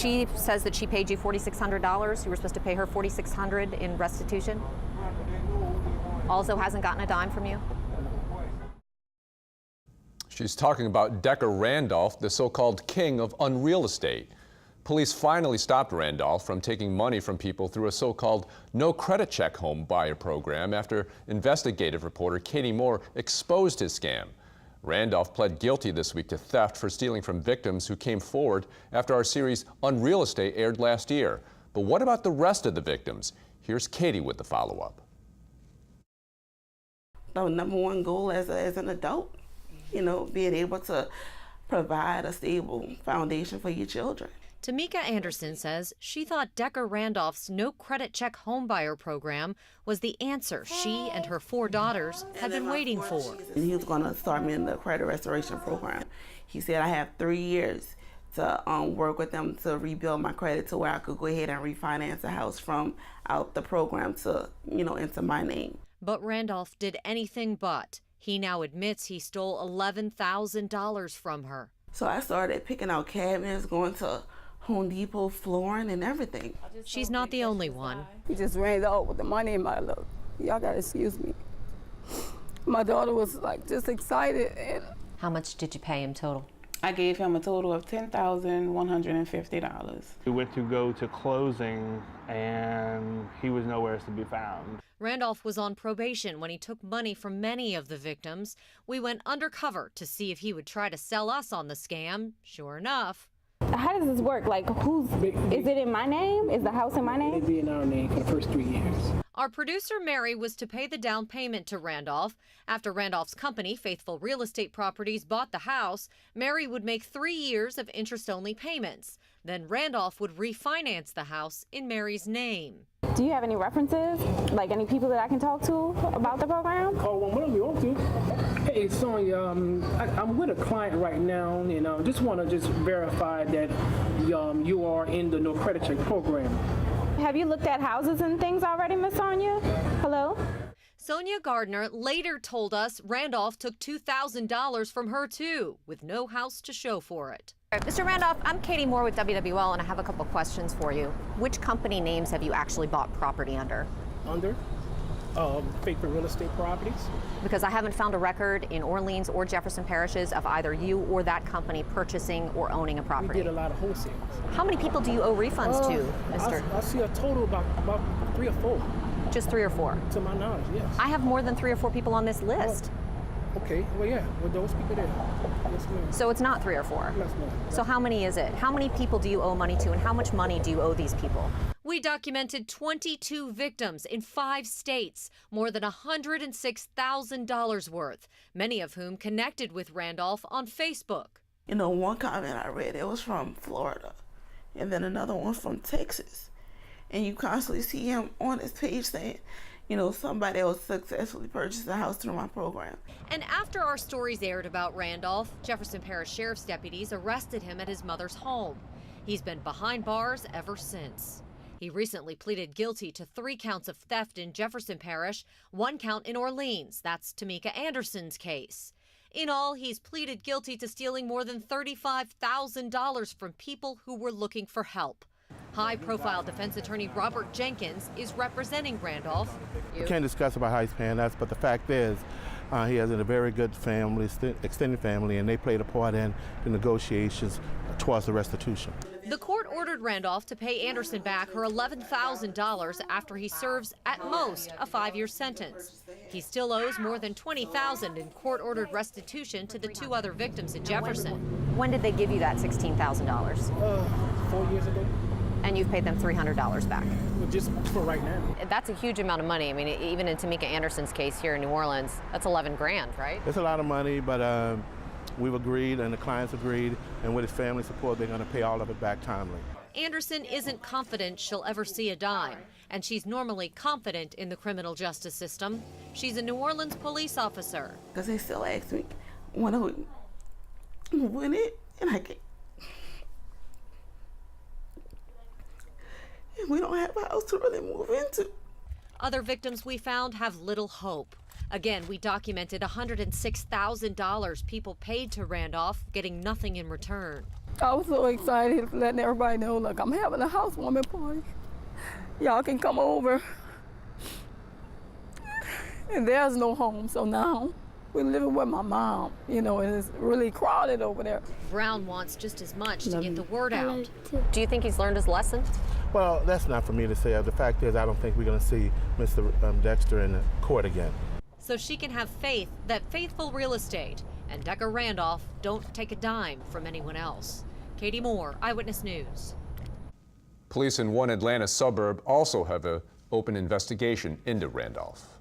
She says that she paid you $4,600. You were supposed to pay her $4,600 in restitution. Also hasn't gotten a dime from you. She's talking about Decker Randolph, the so-called king of unreal estate. Police finally stopped Randolph from taking money from people through a so-called no credit check home buyer program after investigative reporter Katie Moore exposed his scam. Randolph pled guilty this week to theft for stealing from victims who came forward after our series Unreal Estate aired last year. But what about the rest of the victims? Here's Katie with the follow-up. The number one goal as an adult, being able to provide a stable foundation for your children. Tamika Anderson says she thought Decker Randolph's no credit check homebuyer program was the answer she and her 4 daughters had been waiting for. And he was going to start me in the credit restoration program. He said I have 3 years to work with them to rebuild my credit to where I could go ahead and refinance the house from out the program to, into my name. But Randolph did anything but. He now admits he stole $11,000 from her. So I started picking out cabinets, going to Home Depot, flooring and everything. She's not the only one. He just ran out with the money in my lap. Y'all gotta excuse me. My daughter was just excited. And How much did you pay him total? I gave him a total of $10,150. We went to go to closing and he was nowhere to be found. Randolph was on probation when he took money from many of the victims. We went undercover to see if he would try to sell us on the scam. Sure enough. How does this work? Is it in my name? Is the house in my name? It'd be in our name for the first 3 years. Our producer, Mary, was to pay the down payment to Randolph. After Randolph's company, Faithful Real Estate Properties, bought the house, Mary would make 3 years of interest-only payments. Then Randolph would refinance the house in Mary's name. Do you have any references? Any people that I can talk to about the program? Call one of you want to. Hey, Sonia, I'm with a client right now, and just want to verify that you are in the no credit check program. Have you looked at houses and things already, Miss Sonia? Hello? Sonia Gardner later told us Randolph took $2,000 from her, too, with no house to show for it. Mr. Randolph, I'm Katie Moore with WWL, and I have a couple questions for you. Which company names have you actually bought property under? Under Faithful Real Estate Properties. Because I haven't found a record in Orleans or Jefferson parishes of either you or that company purchasing or owning a property. We did a lot of wholesales. How many people do you owe refunds to, Mr.? I see a total about 3 or 4. Just 3 or 4? To my knowledge, yes. I have more than 3 or 4 people on this list. Okay, well, yeah, with those people there. Yes, ma'am. So it's not 3 or 4? Yes, ma'am. So how many is it? How many people do you owe money to, and how much money do you owe these people? We documented 22 victims in 5 states, more than $106,000 worth, many of whom connected with Randolph on Facebook. One comment I read, it was from Florida, and then another one from Texas. And you constantly see him on his page saying, somebody else successfully purchased a house through my program. And after our stories aired about Randolph, Jefferson Parish Sheriff's deputies arrested him at his mother's home. He's been behind bars ever since. He recently pleaded guilty to 3 counts of theft in Jefferson Parish, 1 count in Orleans. That's Tamika Anderson's case. In all, he's pleaded guilty to stealing more than $35,000 from people who were looking for help. High-profile defense attorney Robert Jenkins is representing Randolph. I can't discuss about how he's paying us, but the fact is he has a very good family, extended family, and they played a part in the negotiations towards the restitution. The court ordered Randolph to pay Anderson back her $11,000 after he serves at most a 5-year sentence. He still owes more than $20,000 in court-ordered restitution to the 2 other victims in Jefferson. When did they give you that $16,000? 4 years ago. And you've paid them $300 back? Just for right now. That's a huge amount of money. I mean, even in Tamika Anderson's case here in New Orleans, that's 11 grand, right? It's a lot of money, but we've agreed and the clients agreed, and with his family support, they're going to pay all of it back timely. Anderson isn't confident she'll ever see a dime, and she's normally confident in the criminal justice system. She's a New Orleans police officer. Because they still ask me, when I would win it, and I can't. And we don't have a house to really move into. Other victims we found have little hope. Again, we documented $106,000 people paid to Randolph, getting nothing in return. I was so excited letting everybody know, look, I'm having a housewarming party. Y'all can come over. And there's no home, so now we're living with my mom, you know, and it's really crowded over there. Brown wants just as much to get the word out. Do you think he's learned his lesson? Well, that's not for me to say. The fact is, I don't think we're going to see Mr. Dexter in the court again. So she can have faith that Faithful Real Estate and Decker Randolph don't take a dime from anyone else. Katie Moore, Eyewitness News. Police in one Atlanta suburb also have an open investigation into Randolph.